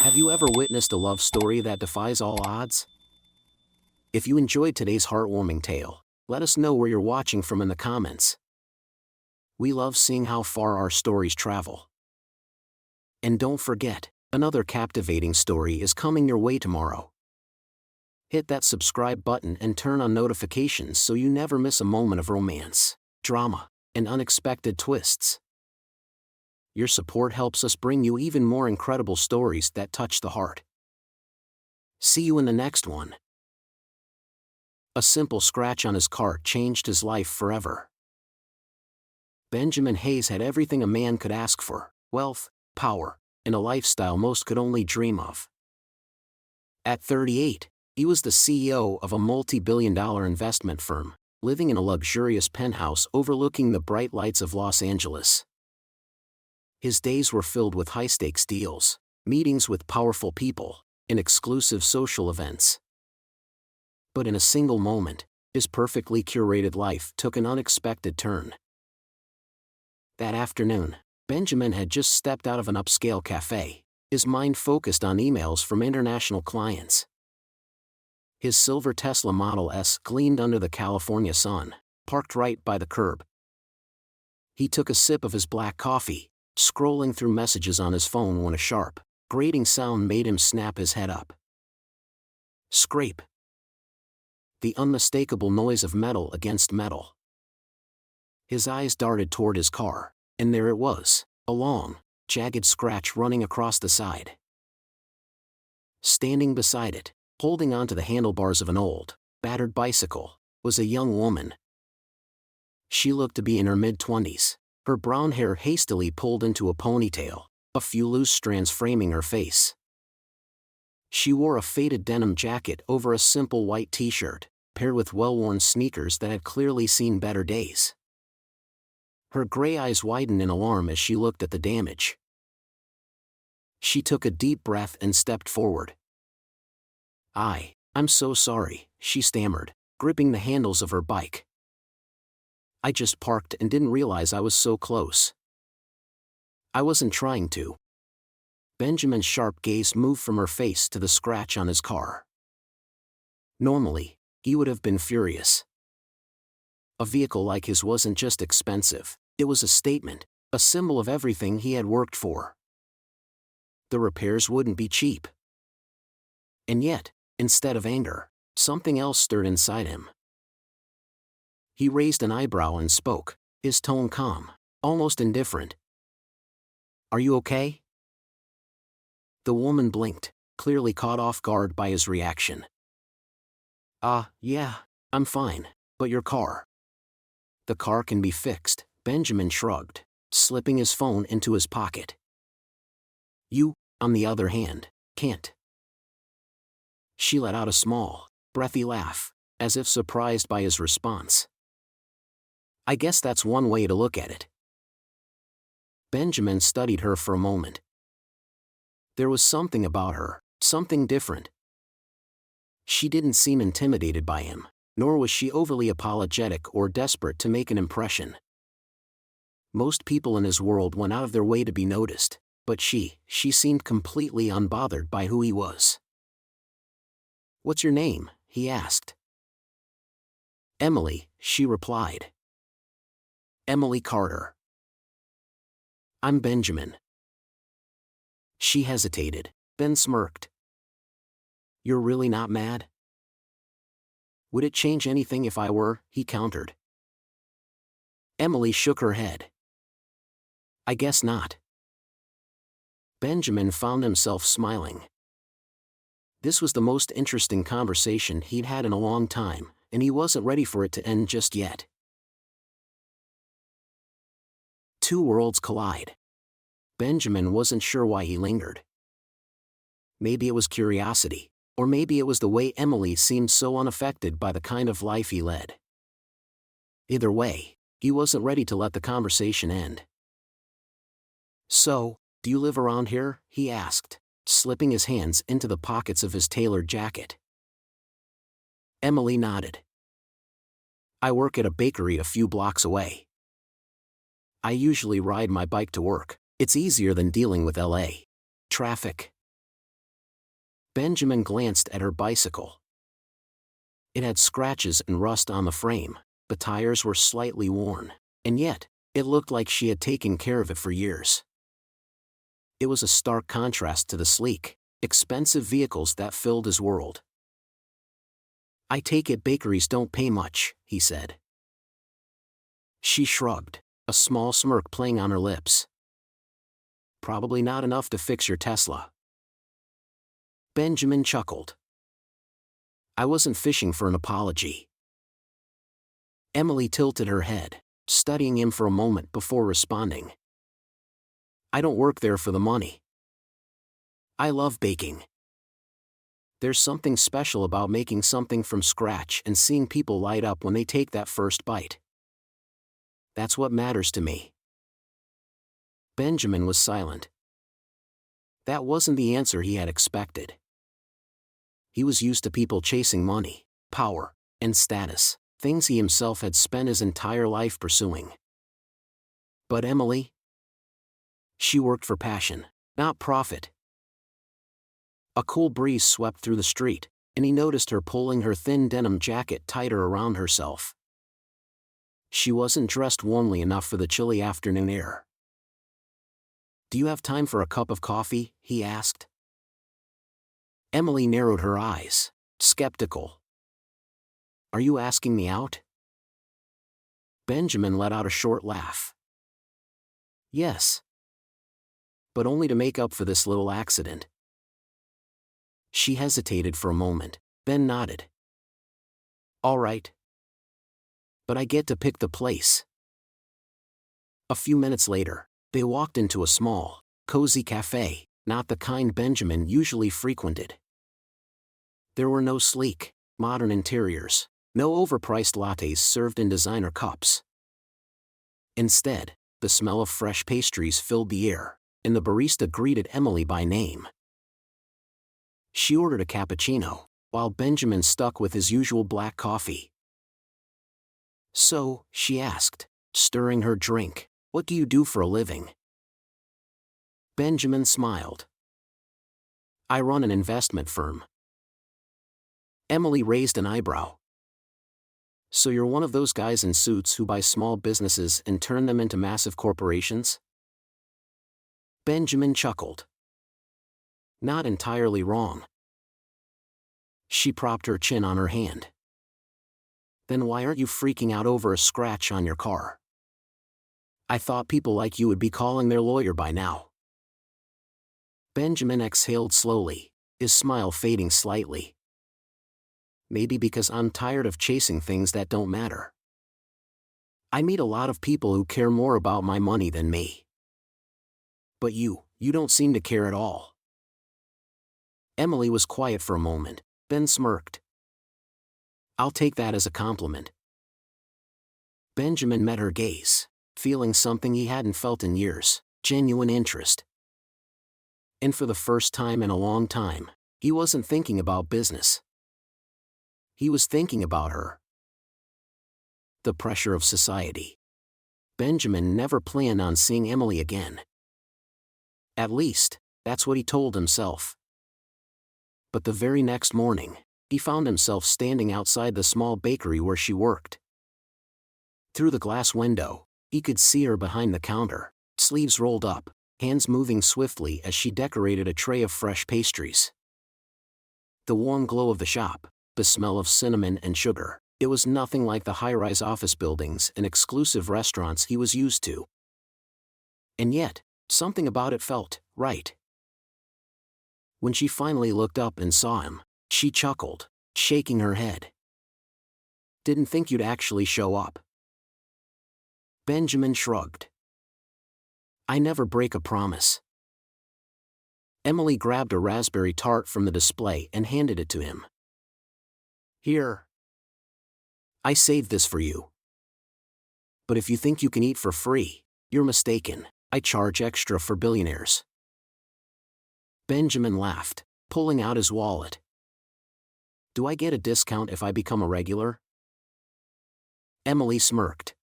Have you ever witnessed a love story that defies all odds? If you enjoyed today's heartwarming tale, let us know where you're watching from in the comments. We love seeing how far our stories travel. And don't forget, another captivating story is coming your way tomorrow. Hit that subscribe button and turn on notifications so you never miss a moment of romance, drama, and unexpected twists. Your support helps us bring you even more incredible stories that touch the heart. See you in the next one. A simple scratch on his car changed his life forever. Benjamin Hayes had everything a man could ask for: wealth, power, and a lifestyle most could only dream of. At 38, he was the CEO of a multi-billion-dollar investment firm, living in a luxurious penthouse overlooking the bright lights of Los Angeles. His days were filled with high-stakes deals, meetings with powerful people, and exclusive social events. But in a single moment, his perfectly curated life took an unexpected turn. That afternoon, Benjamin had just stepped out of an upscale cafe, his mind focused on emails from international clients. His silver Tesla Model S gleamed under the California sun, parked right by the curb. He took a sip of his black coffee, scrolling through messages on his phone when a sharp, grating sound made him snap his head up. Scrape. The unmistakable noise of metal against metal. His eyes darted toward his car, and there it was, a long, jagged scratch running across the side. Standing beside it, holding onto the handlebars of an old, battered bicycle, was a young woman. She looked to be in her mid-20s. Her brown hair hastily pulled into a ponytail, a few loose strands framing her face. She wore a faded denim jacket over a simple white t-shirt, paired with well-worn sneakers that had clearly seen better days. Her gray eyes widened in alarm as she looked at the damage. She took a deep breath and stepped forward. I'm so sorry," she stammered, gripping the handles of her bike. "I just parked and didn't realize I was so close. I wasn't trying to." Benjamin's sharp gaze moved from her face to the scratch on his car. Normally, he would have been furious. A vehicle like his wasn't just expensive, it was a statement, a symbol of everything he had worked for. The repairs wouldn't be cheap. And yet, instead of anger, something else stirred inside him. He raised an eyebrow and spoke, his tone calm, almost indifferent. "Are you okay?" The woman blinked, clearly caught off guard by his reaction. Yeah, I'm fine, but your car." "The car can be fixed," Benjamin shrugged, slipping his phone into his pocket. "You, on the other hand, can't." She let out a small, breathy laugh, as if surprised by his response. "I guess that's one way to look at it." Benjamin studied her for a moment. There was something about her, something different. She didn't seem intimidated by him, nor was she overly apologetic or desperate to make an impression. Most people in his world went out of their way to be noticed, but she seemed completely unbothered by who he was. "What's your name?" he asked. "Emily," she replied. "Emily Carter." "I'm Benjamin." She hesitated, then smirked. "You're really not mad?" "Would it change anything if I were?" he countered. Emily shook her head. "I guess not." Benjamin found himself smiling. This was the most interesting conversation he'd had in a long time, and he wasn't ready for it to end just yet. Two worlds collide. Benjamin wasn't sure why he lingered. Maybe it was curiosity, or maybe it was the way Emily seemed so unaffected by the kind of life he led. Either way, he wasn't ready to let the conversation end. "So, do you live around here?" he asked, slipping his hands into the pockets of his tailored jacket. Emily nodded. "I work at a bakery a few blocks away. I usually ride my bike to work. It's easier than dealing with LA traffic." Benjamin glanced at her bicycle. It had scratches and rust on the frame, the tires were slightly worn, and yet, it looked like she had taken care of it for years. It was a stark contrast to the sleek, expensive vehicles that filled his world. "I take it bakeries don't pay much," he said. She shrugged, a small smirk playing on her lips. "Probably not enough to fix your Tesla." Benjamin chuckled. "I wasn't fishing for an apology." Emily tilted her head, studying him for a moment before responding. "I don't work there for the money. I love baking. There's something special about making something from scratch and seeing people light up when they take that first bite. That's what matters to me." Benjamin was silent. That wasn't the answer he had expected. He was used to people chasing money, power, and status, things he himself had spent his entire life pursuing. But Emily? She worked for passion, not profit. A cool breeze swept through the street, and he noticed her pulling her thin denim jacket tighter around herself. She wasn't dressed warmly enough for the chilly afternoon air. "Do you have time for a cup of coffee?" he asked. Emily narrowed her eyes, skeptical. "Are you asking me out?" Benjamin let out a short laugh. "Yes. But only to make up for this little accident." She hesitated for a moment, then nodded. "All right. But I get to pick the place." A few minutes later, they walked into a small, cozy cafe, not the kind Benjamin usually frequented. There were no sleek, modern interiors, no overpriced lattes served in designer cups. Instead, the smell of fresh pastries filled the air, and the barista greeted Emily by name. She ordered a cappuccino, while Benjamin stuck with his usual black coffee. "So," she asked, stirring her drink, "what do you do for a living?" Benjamin smiled. "I run an investment firm." Emily raised an eyebrow. "So you're one of those guys in suits who buy small businesses and turn them into massive corporations?" Benjamin chuckled. "Not entirely wrong." She propped her chin on her hand. "Then why aren't you freaking out over a scratch on your car? I thought people like you would be calling their lawyer by now." Benjamin exhaled slowly, his smile fading slightly. "Maybe because I'm tired of chasing things that don't matter. I meet a lot of people who care more about my money than me. But you don't seem to care at all." Emily was quiet for a moment, then smirked. "I'll take that as a compliment." Benjamin met her gaze, feeling something he hadn't felt in years, genuine interest. And for the first time in a long time, he wasn't thinking about business. He was thinking about her. The pressure of society. Benjamin never planned on seeing Emily again. At least, that's what he told himself. But the very next morning, he found himself standing outside the small bakery where she worked. Through the glass window, he could see her behind the counter, sleeves rolled up, hands moving swiftly as she decorated a tray of fresh pastries. The warm glow of the shop, the smell of cinnamon and sugar, it was nothing like the high-rise office buildings and exclusive restaurants he was used to. And yet, something about it felt right. When she finally looked up and saw him, she chuckled, shaking her head. "Didn't think you'd actually show up." Benjamin shrugged. "I never break a promise." Emily grabbed a raspberry tart from the display and handed it to him. "Here. I saved this for you. But if you think you can eat for free, you're mistaken. I charge extra for billionaires." Benjamin laughed, pulling out his wallet. "Do I get a discount if I become a regular?" Emily smirked.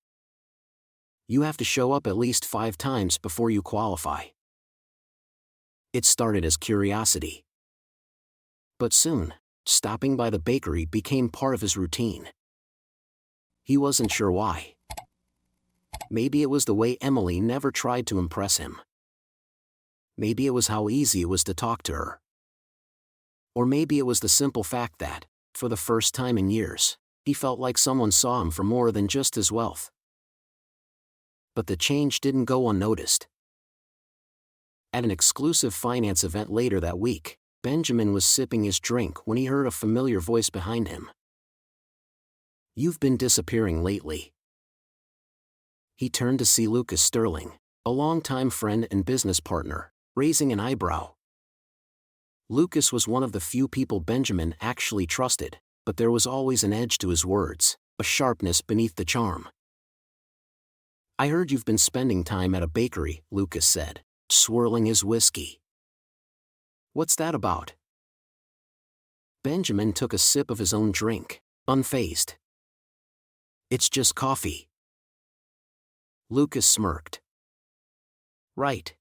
"You have to show up at least 5 times before you qualify." It started as curiosity. But soon, stopping by the bakery became part of his routine. He wasn't sure why. Maybe it was the way Emily never tried to impress him. Maybe it was how easy it was to talk to her. Or maybe it was the simple fact that, for the first time in years, he felt like someone saw him for more than just his wealth. But the change didn't go unnoticed. At an exclusive finance event later that week, Benjamin was sipping his drink when he heard a familiar voice behind him. "You've been disappearing lately." He turned to see Lucas Sterling, a longtime friend and business partner, raising an eyebrow. Lucas was one of the few people Benjamin actually trusted, but there was always an edge to his words, a sharpness beneath the charm. "I heard you've been spending time at a bakery," Lucas said, swirling his whiskey. "What's that about?" Benjamin took a sip of his own drink, unfazed. "It's just coffee." Lucas smirked. "Right.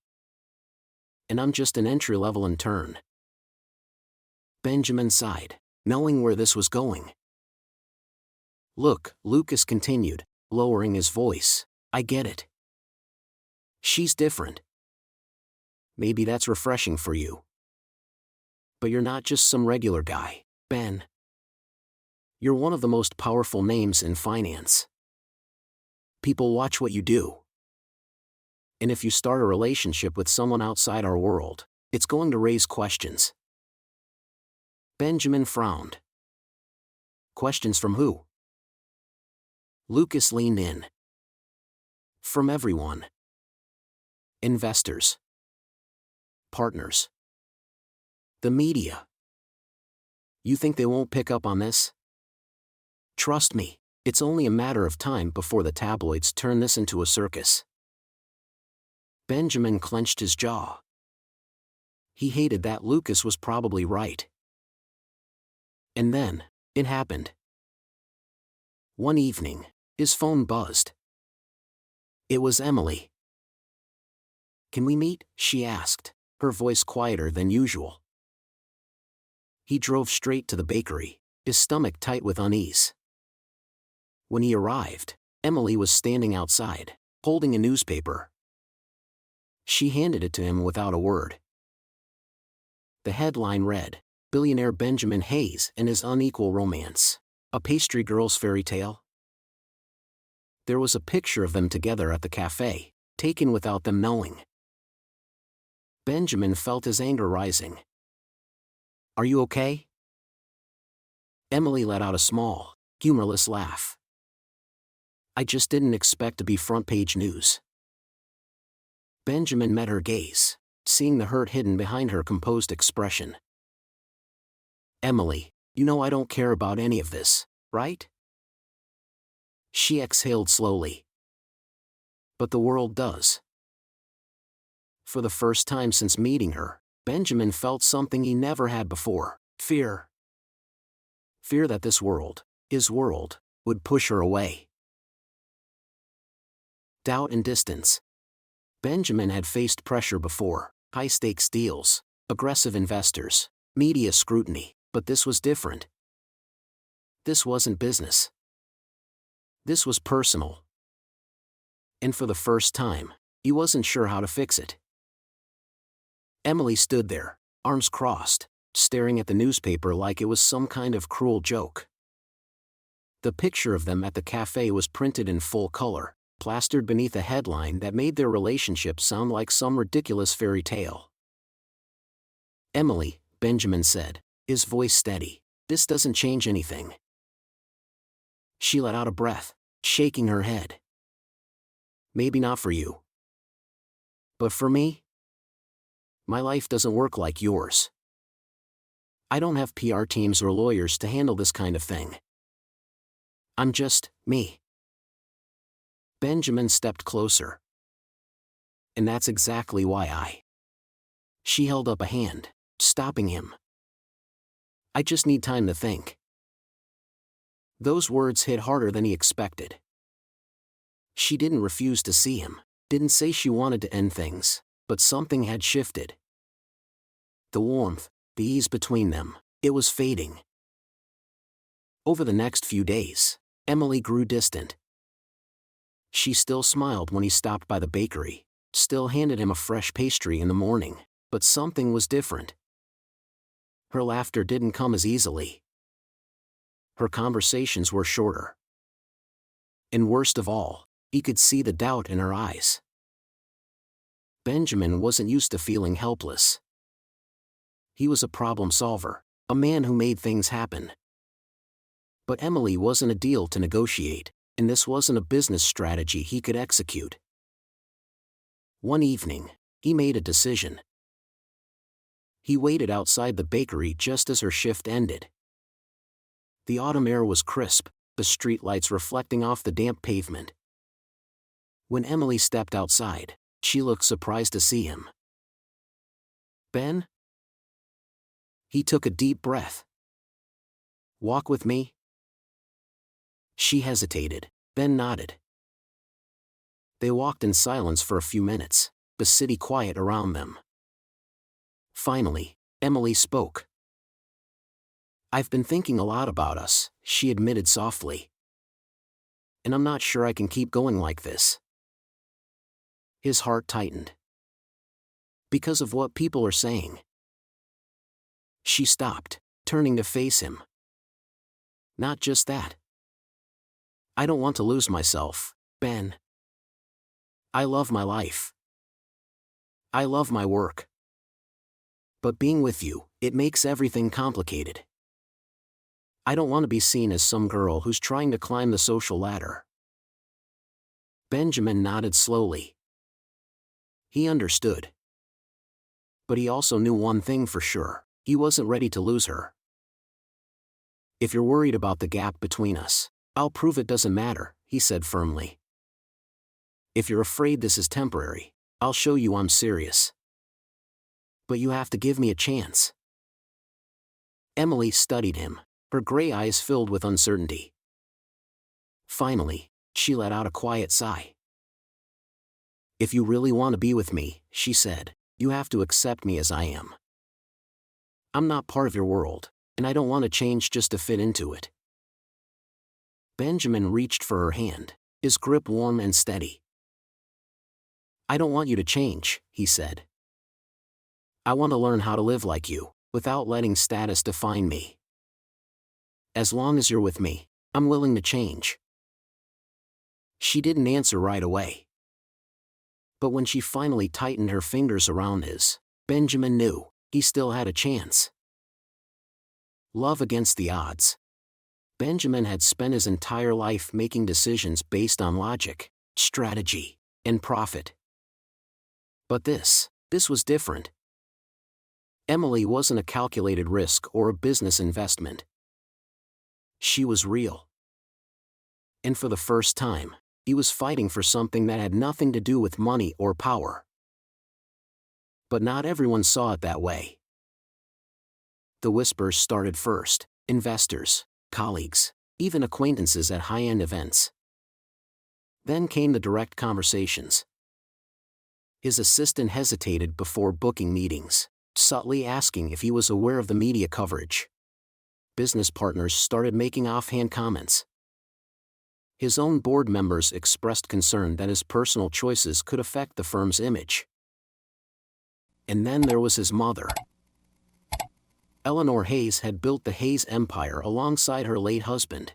And I'm just an entry-level intern." Benjamin sighed, knowing where this was going. "Look," Lucas continued, lowering his voice, "I get it. She's different. Maybe that's refreshing for you. But you're not just some regular guy, Ben. You're one of the most powerful names in finance. People watch what you do. And if you start a relationship with someone outside our world, it's going to raise questions." Benjamin frowned. "Questions from who?" Lucas leaned in. "From everyone. Investors. Partners. The media. You think they won't pick up on this? Trust me, it's only a matter of time before the tabloids turn this into a circus." Benjamin clenched his jaw. He hated that Lucas was probably right. And then, it happened. One evening, his phone buzzed. It was Emily. "Can we meet?" she asked, her voice quieter than usual. He drove straight to the bakery, his stomach tight with unease. When he arrived, Emily was standing outside, holding a newspaper. She handed it to him without a word. The headline read, "Billionaire Benjamin Hayes and His Unequal Romance. A Pastry Girl's Fairy Tale." There was a picture of them together at the cafe, taken without them knowing. Benjamin felt his anger rising. "Are you okay?" Emily let out a small, humorless laugh. "I just didn't expect to be front-page news." Benjamin met her gaze, seeing the hurt hidden behind her composed expression. "Emily, you know I don't care about any of this, right?" She exhaled slowly. "But the world does." For the first time since meeting her, Benjamin felt something he never had before: fear. Fear that this world, his world, would push her away. Doubt and distance. Benjamin had faced pressure before: high-stakes deals, aggressive investors, media scrutiny, but this was different. This wasn't business. This was personal. And for the first time, he wasn't sure how to fix it. Emily stood there, arms crossed, staring at the newspaper like it was some kind of cruel joke. The picture of them at the cafe was printed in full color, plastered beneath a headline that made their relationship sound like some ridiculous fairy tale. "Emily," Benjamin said, his voice steady, "this doesn't change anything." She let out a breath, shaking her head. "Maybe not for you. But for me? My life doesn't work like yours. I don't have PR teams or lawyers to handle this kind of thing. I'm just me." Benjamin stepped closer. "And that's exactly why I..." She held up a hand, stopping him. "I just need time to think." Those words hit harder than he expected. She didn't refuse to see him, didn't say she wanted to end things, but something had shifted. The warmth, the ease between them, It was fading. Over the next few days, Emily grew distant. She still smiled when he stopped by the bakery, still handed him a fresh pastry in the morning, but something was different. Her laughter didn't come as easily. Her conversations were shorter. And worst of all, he could see the doubt in her eyes. Benjamin wasn't used to feeling helpless. He was a problem solver, a man who made things happen. But Emily wasn't a deal to negotiate, and this wasn't a business strategy he could execute. One evening, he made a decision. He waited outside the bakery just as her shift ended. The autumn air was crisp, the streetlights reflecting off the damp pavement. When Emily stepped outside, she looked surprised to see him. "Ben?" He took a deep breath. "Walk with me?" She hesitated. Ben nodded. They walked in silence for a few minutes, the city quiet around them. Finally, Emily spoke. "I've been thinking a lot about us," she admitted softly. "And I'm not sure I can keep going like this." His heart tightened. "Because of what people are saying." She stopped, turning to face him. "Not just that. I don't want to lose myself, Ben. I love my life. I love my work. But being with you, it makes everything complicated. I don't want to be seen as some girl who's trying to climb the social ladder." Benjamin nodded slowly. He understood. But he also knew one thing for sure: he wasn't ready to lose her. "If you're worried about the gap between us, I'll prove it doesn't matter," he said firmly. "If you're afraid this is temporary, I'll show you I'm serious. But you have to give me a chance." Emily studied him, her gray eyes filled with uncertainty. Finally, she let out a quiet sigh. "If you really want to be with me," she said, "you have to accept me as I am. I'm not part of your world, and I don't want to change just to fit into it." Benjamin reached for her hand, his grip warm and steady. "I don't want you to change," he said. "I want to learn how to live like you, without letting status define me. As long as you're with me, I'm willing to change." She didn't answer right away. But when she finally tightened her fingers around his, Benjamin knew he still had a chance. Love against the odds. Benjamin had spent his entire life making decisions based on logic, strategy, and profit. But this was different. Emily wasn't a calculated risk or a business investment. She was real. And for the first time, he was fighting for something that had nothing to do with money or power. But not everyone saw it that way. The whispers started first: investors, colleagues, even acquaintances at high-end events. Then came the direct conversations. His assistant hesitated before booking meetings, subtly asking if he was aware of the media coverage. Business partners started making offhand comments. His own board members expressed concern that his personal choices could affect the firm's image. And then there was his mother. Eleanor Hayes had built the Hayes empire alongside her late husband.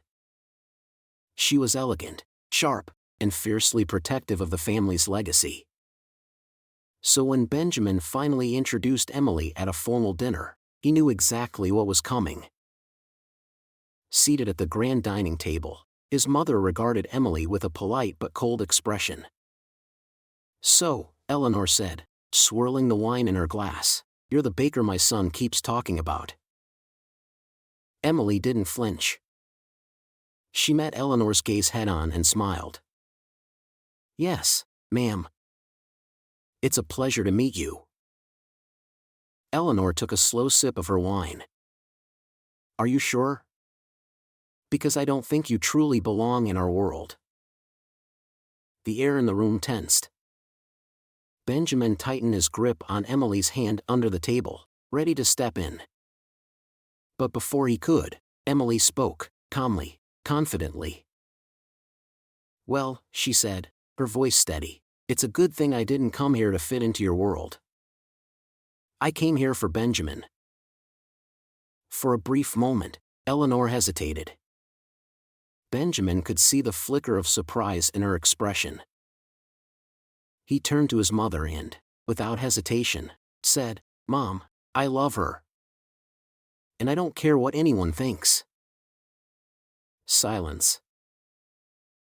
She was elegant, sharp, and fiercely protective of the family's legacy. So when Benjamin finally introduced Emily at a formal dinner, he knew exactly what was coming. Seated at the grand dining table, his mother regarded Emily with a polite but cold expression. "So," Eleanor said, swirling the wine in her glass, "you're the baker my son keeps talking about." Emily didn't flinch. She met Eleanor's gaze head-on and smiled. "Yes, ma'am. It's a pleasure to meet you." Eleanor took a slow sip of her wine. "Are you sure? Because I don't think you truly belong in our world." The air in the room tensed. Benjamin tightened his grip on Emily's hand under the table, ready to step in. But before he could, Emily spoke, calmly, confidently. "Well," she said, her voice steady, "it's a good thing I didn't come here to fit into your world. I came here for Benjamin." For a brief moment, Eleanor hesitated. Benjamin could see the flicker of surprise in her expression. He turned to his mother and, without hesitation, said, "Mom, I love her. And I don't care what anyone thinks." Silence.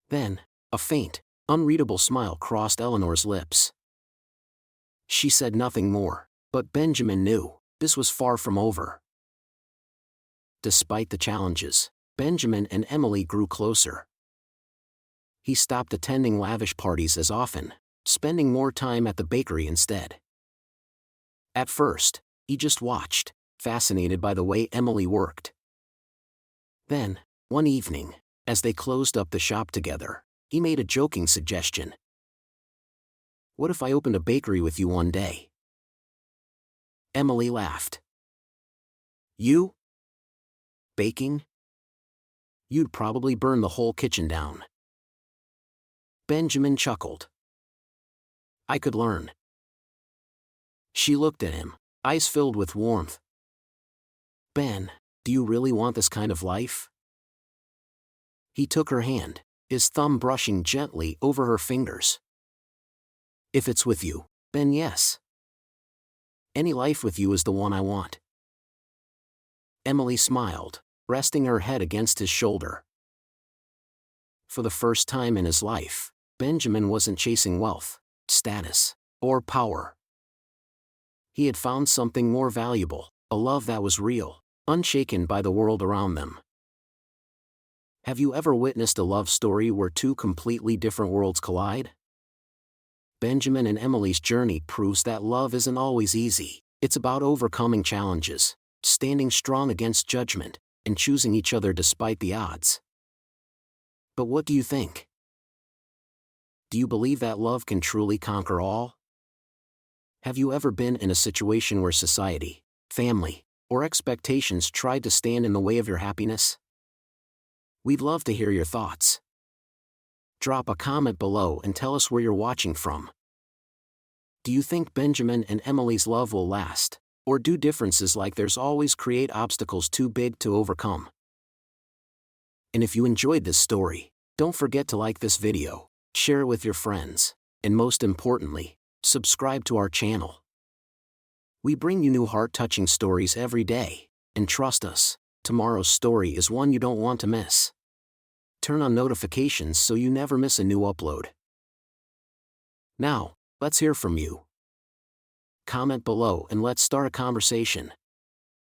Then, a faint, unreadable smile crossed Eleanor's lips. She said nothing more, but Benjamin knew this was far from over. Despite the challenges, Benjamin and Emily grew closer. He stopped attending lavish parties as often, spending more time at the bakery instead. At first, he just watched, fascinated by the way Emily worked. Then, one evening, as they closed up the shop together, he made a joking suggestion. "What if I opened a bakery with you one day?" Emily laughed. "You? Baking? You'd probably burn the whole kitchen down." Benjamin chuckled. "I could learn." She looked at him, eyes filled with warmth. "Ben, do you really want this kind of life?" He took her hand, his thumb brushing gently over her fingers. "If it's with you, Ben, yes. Any life with you is the one I want." Emily smiled, resting her head against his shoulder. For the first time in his life, Benjamin wasn't chasing wealth, status, or power. He had found something more valuable, a love that was real, unshaken by the world around them. Have you ever witnessed a love story where two completely different worlds collide? Benjamin and Emily's journey proves that love isn't always easy. It's about overcoming challenges, standing strong against judgment, and choosing each other despite the odds. But what do you think? Do you believe that love can truly conquer all? Have you ever been in a situation where society, family, or expectations tried to stand in the way of your happiness? We'd love to hear your thoughts. Drop a comment below and tell us where you're watching from. Do you think Benjamin and Emily's love will last, or do differences like theirs always create obstacles too big to overcome? And if you enjoyed this story, don't forget to like this video, share it with your friends, and most importantly, subscribe to our channel. We bring you new heart-touching stories every day, and trust us, tomorrow's story is one you don't want to miss. Turn on notifications so you never miss a new upload. Now, let's hear from you. Comment below and let's start a conversation.